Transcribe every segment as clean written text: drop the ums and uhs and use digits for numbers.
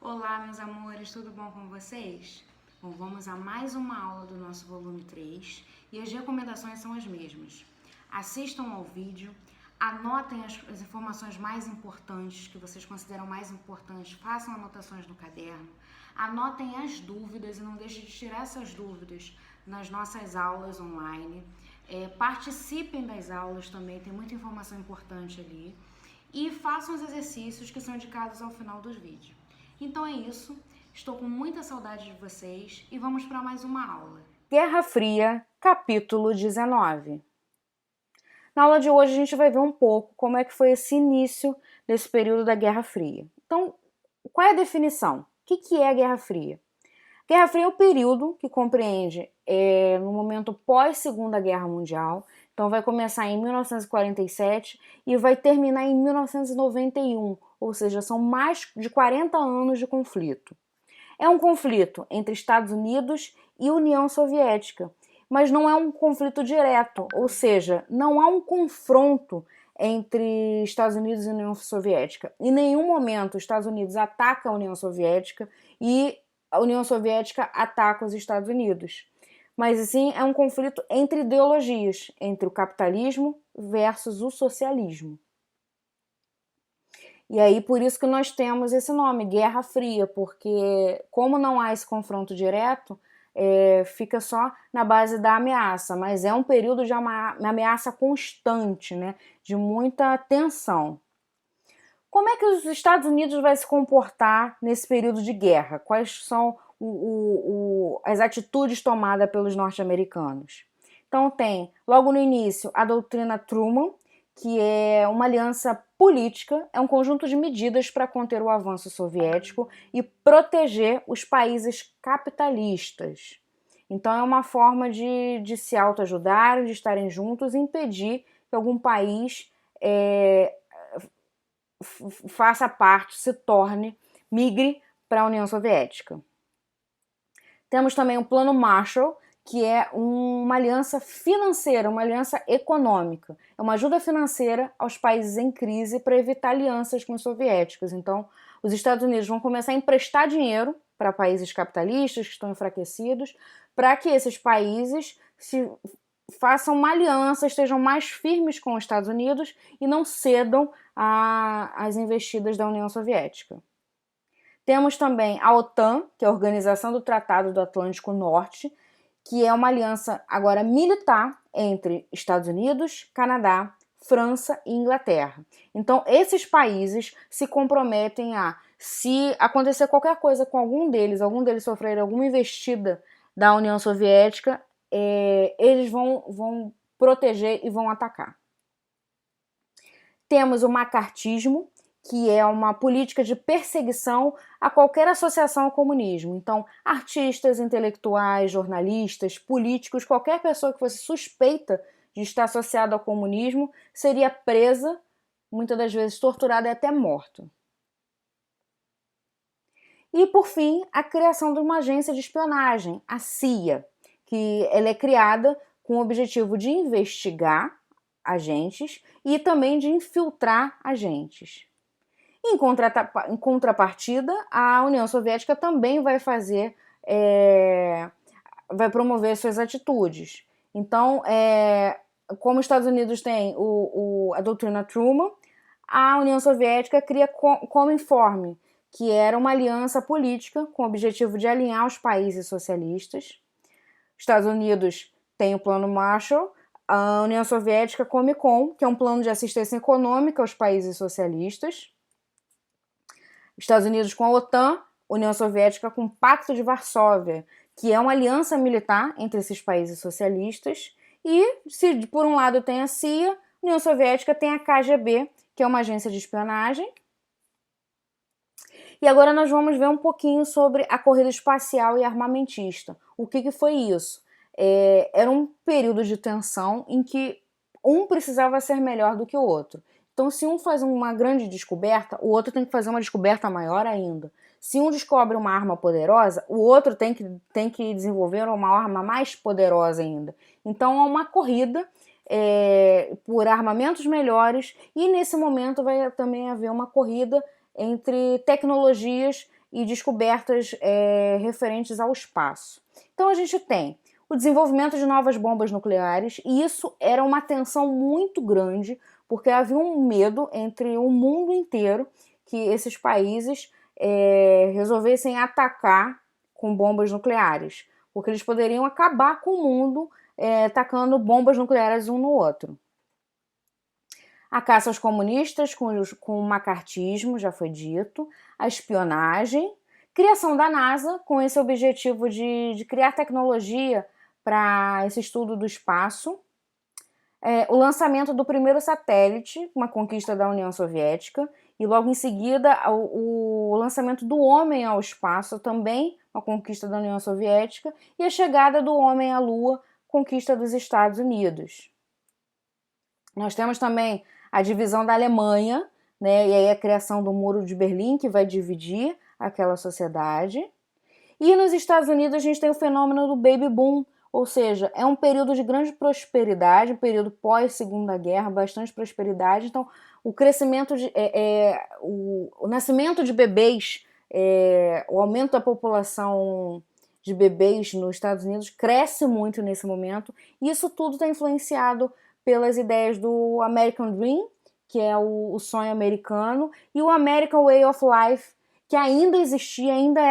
Olá, meus amores, tudo bom com vocês? Bom, vamos a mais uma aula do nosso volume 3 e as recomendações são as mesmas. Assistam ao vídeo, anotem as informações mais importantes que vocês consideram mais importantes, façam anotações no caderno, anotem as dúvidas e não deixem de tirar essas dúvidas nas nossas aulas online. Participem das aulas também, tem muita informação importante ali. E façam os exercícios que são indicados ao final dos vídeos. Então é isso, estou com muita saudade de vocês e vamos para mais uma aula. Guerra Fria, capítulo 19. Na aula de hoje a gente vai ver um pouco como é que foi esse início desse período da Guerra Fria. Então, qual é a definição? O que é a Guerra Fria? Guerra Fria é o período que compreende no momento pós-Segunda Guerra Mundial. Então vai começar em 1947 e vai terminar em 1991, ou seja, são mais de 40 anos de conflito. É um conflito entre Estados Unidos e União Soviética, mas não é um conflito direto, ou seja, não há um confronto entre Estados Unidos e União Soviética. Em nenhum momento os Estados Unidos atacam a União Soviética e a União Soviética ataca os Estados Unidos. Mas sim é um conflito entre ideologias, entre o capitalismo versus o socialismo. E aí por isso que nós temos esse nome, Guerra Fria, porque como não há esse confronto direto, fica só na base da ameaça, mas é um período de uma ameaça constante, né, de muita tensão. Como é que os Estados Unidos vai se comportar nesse período de guerra? Quais são as atitudes tomadas pelos norte-americanos? Então tem, logo no início, a doutrina Truman, que é uma aliança política, é um conjunto de medidas para conter o avanço soviético e proteger os países capitalistas. Então é uma forma de se autoajudar, de estarem juntos e impedir que algum país faça parte, se torne, migre para a União Soviética. Temos também o Plano Marshall, que é uma aliança financeira, uma aliança econômica. É uma ajuda financeira aos países em crise para evitar alianças com os soviéticos. Então, os Estados Unidos vão começar a emprestar dinheiro para países capitalistas que estão enfraquecidos, para que esses países se façam uma aliança, estejam mais firmes com os Estados Unidos e não cedam às investidas da União Soviética. Temos também a OTAN, que é a Organização do Tratado do Atlântico Norte, que é uma aliança agora militar entre Estados Unidos, Canadá, França e Inglaterra. Então, esses países se comprometem a, se acontecer qualquer coisa com algum deles sofrer alguma investida da União Soviética, eles vão proteger e vão atacar. Temos o macartismo, que é uma política de perseguição a qualquer associação ao comunismo. Então, artistas, intelectuais, jornalistas, políticos, qualquer pessoa que fosse suspeita de estar associada ao comunismo seria presa, muitas das vezes torturada e até morta. E, por fim, a criação de uma agência de espionagem, a CIA, que ela é criada com o objetivo de investigar agentes e também de infiltrar agentes. Em contrapartida, a União Soviética também vai vai promover suas atitudes. Então, como os Estados Unidos têm a doutrina Truman, a União Soviética cria Cominform, que era uma aliança política com o objetivo de alinhar os países socialistas. Os Estados Unidos têm o Plano Marshall, a União Soviética Comecon, que é um plano de assistência econômica aos países socialistas. Estados Unidos com a OTAN, União Soviética com o Pacto de Varsóvia, que é uma aliança militar entre esses países socialistas. E, se por um lado tem a CIA, a União Soviética tem a KGB, que é uma agência de espionagem. E agora nós vamos ver um pouquinho sobre a corrida espacial e armamentista. O que foi isso? Era um período de tensão em que um precisava ser melhor do que o outro. Então, se um faz uma grande descoberta, o outro tem que fazer uma descoberta maior ainda. Se um descobre uma arma poderosa, o outro tem que desenvolver uma arma mais poderosa ainda. Então, é uma corrida por armamentos melhores e, nesse momento, vai também haver uma corrida entre tecnologias e descobertas referentes ao espaço. Então a gente tem o desenvolvimento de novas bombas nucleares, e isso era uma tensão muito grande, porque havia um medo entre o mundo inteiro que esses países resolvessem atacar com bombas nucleares, porque eles poderiam acabar com o mundo tacando bombas nucleares um no outro. A caça aos comunistas com o macartismo, já foi dito, a espionagem, criação da NASA com esse objetivo de criar tecnologia para esse estudo do espaço, o lançamento do primeiro satélite, uma conquista da União Soviética, e logo em seguida o lançamento do homem ao espaço, também uma conquista da União Soviética, e a chegada do homem à Lua, conquista dos Estados Unidos. Nós temos também a divisão da Alemanha, né, e aí a criação do Muro de Berlim, que vai dividir aquela sociedade. E nos Estados Unidos a gente tem o fenômeno do Baby Boom, ou seja, é um período de grande prosperidade, um período pós-Segunda Guerra, bastante prosperidade. Então, o crescimento, o nascimento de bebês, o aumento da população de bebês nos Estados Unidos cresce muito nesse momento. E isso tudo está influenciado pelas ideias do American Dream, que é o sonho americano, e o American Way of Life, que ainda existia, ainda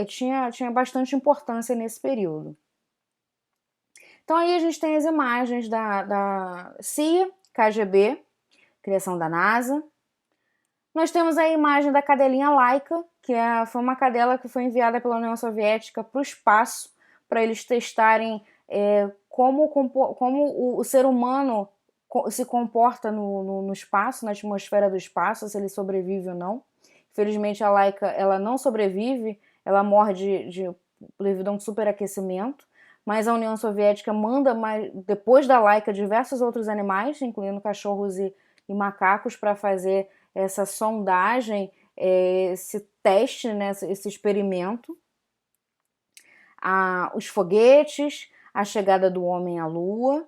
tinha bastante importância nesse período. Então aí a gente tem as imagens da CIA, KGB, criação da NASA. Nós temos a imagem da cadelinha Laika, que foi uma cadela que foi enviada pela União Soviética para o espaço, para eles testarem como o ser humano se comporta no espaço, na atmosfera do espaço, se ele sobrevive ou não. Infelizmente a Laika ela não sobrevive, ela morre devido a um superaquecimento, mas a União Soviética manda, depois da Laika, diversos outros animais, incluindo cachorros e macacos, para fazer essa sondagem, esse teste, né, esse experimento. Os foguetes, a chegada do homem à Lua.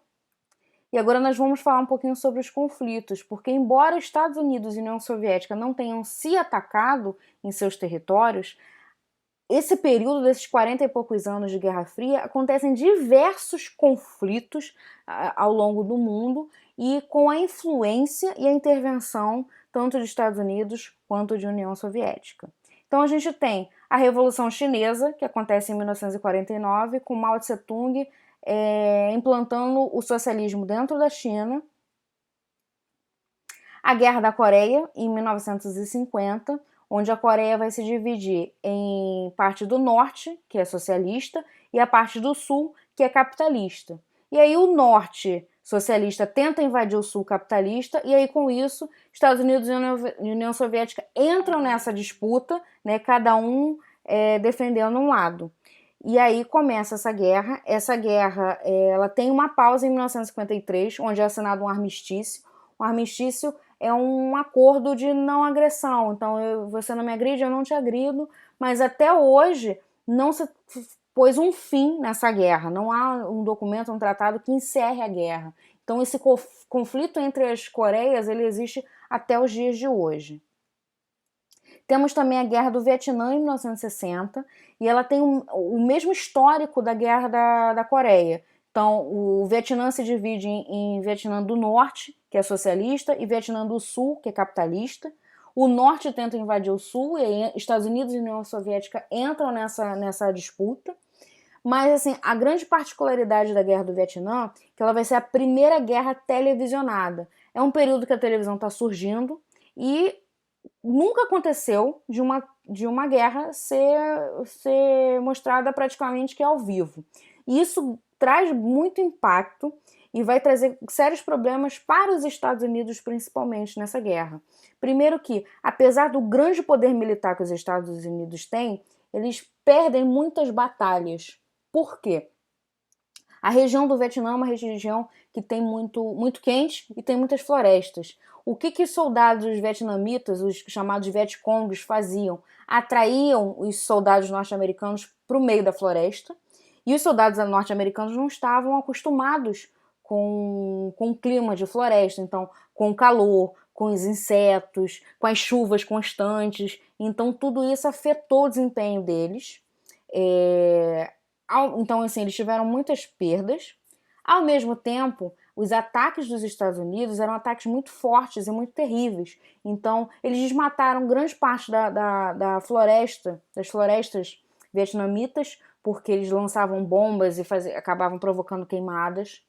E agora nós vamos falar um pouquinho sobre os conflitos, porque embora Estados Unidos e União Soviética não tenham se atacado em seus territórios, esse período desses 40 e poucos anos de Guerra Fria acontecem diversos conflitos ao longo do mundo e com a influência e a intervenção tanto dos Estados Unidos quanto de União Soviética. Então a gente tem a Revolução Chinesa, que acontece em 1949, com Mao Tse-tung implantando o socialismo dentro da China. A Guerra da Coreia, em 1950, onde a Coreia vai se dividir em parte do norte, que é socialista, e a parte do sul, que é capitalista. E aí o norte socialista tenta invadir o sul capitalista, e aí com isso Estados Unidos e União Soviética entram nessa disputa, né, cada um defendendo um lado. E aí começa essa guerra. Essa guerra ela tem uma pausa em 1953, onde é assinado um armistício. O armistício é um acordo de não agressão. Então, você não me agride, eu não te agrido. Mas até hoje não se pôs um fim nessa guerra. Não há um documento, um tratado que encerre a guerra. Então, esse conflito entre as Coreias ele existe até os dias de hoje. Temos também a Guerra do Vietnã, em 1960, e ela tem o mesmo histórico da Guerra da Coreia. Então, o Vietnã se divide em Vietnã do Norte, que é socialista, e Vietnã do Sul, que é capitalista. O Norte tenta invadir o Sul, e Estados Unidos e União Soviética entram nessa disputa. Mas, assim, a grande particularidade da Guerra do Vietnã é que ela vai ser a primeira guerra televisionada. É um período que a televisão está surgindo e nunca aconteceu de uma guerra ser mostrada praticamente que ao vivo. E isso traz muito impacto e vai trazer sérios problemas para os Estados Unidos, principalmente nessa guerra. Primeiro que, apesar do grande poder militar que os Estados Unidos têm, eles perdem muitas batalhas. Por quê? A região do Vietnã é uma região que tem muito quente e tem muitas florestas. O que os soldados vietnamitas, os chamados Vietcongs, faziam? Atraíam os soldados norte-americanos para o meio da floresta, e os soldados norte-americanos não estavam acostumados com o clima de floresta, então com o calor, com os insetos, com as chuvas constantes. Então tudo isso afetou o desempenho deles. Então, assim, eles tiveram muitas perdas. Ao mesmo tempo, os ataques dos Estados Unidos eram ataques muito fortes e muito terríveis. Então, eles desmataram grande parte da floresta, das florestas vietnamitas, porque eles lançavam bombas e acabavam provocando queimadas.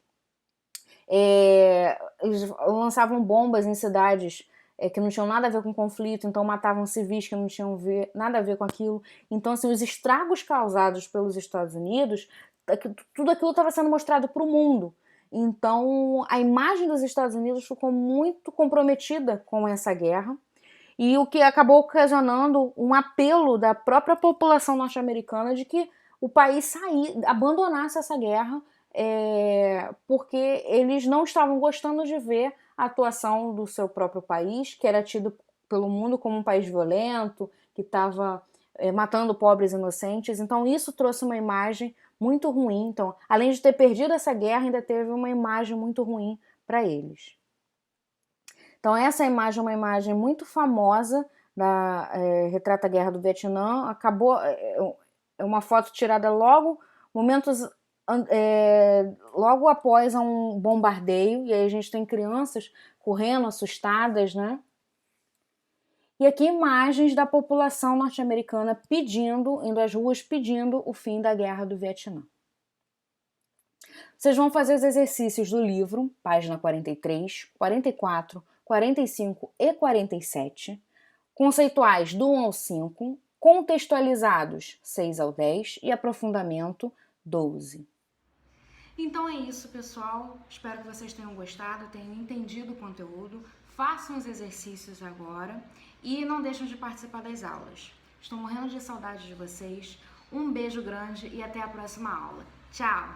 Eles lançavam bombas em cidades que não tinham nada a ver com conflito, então matavam civis que não tinham nada a ver com aquilo. Então, assim, os estragos causados pelos Estados Unidos, tudo aquilo estava sendo mostrado para o mundo. Então, a imagem dos Estados Unidos ficou muito comprometida com essa guerra, e o que acabou ocasionando um apelo da própria população norte-americana de que o país abandonasse essa guerra, porque eles não estavam gostando de ver a atuação do seu próprio país, que era tido pelo mundo como um país violento, que estava matando pobres inocentes. Então isso trouxe uma imagem muito ruim. Então, além de ter perdido essa guerra, ainda teve uma imagem muito ruim para eles. Então essa imagem é uma imagem muito famosa, retrata a Guerra do Vietnã. É uma foto tirada logo após um bombardeio, e aí a gente tem crianças correndo, assustadas, né? E aqui imagens da população norte-americana indo às ruas pedindo o fim da Guerra do Vietnã. Vocês vão fazer os exercícios do livro, página 43, 44, 45 e 47, conceituais do 1 ao 5, contextualizados 6 ao 10 e aprofundamento 12. Então é isso, pessoal. Espero que vocês tenham gostado, tenham entendido o conteúdo. Façam os exercícios agora e não deixem de participar das aulas. Estou morrendo de saudade de vocês. Um beijo grande e até a próxima aula. Tchau!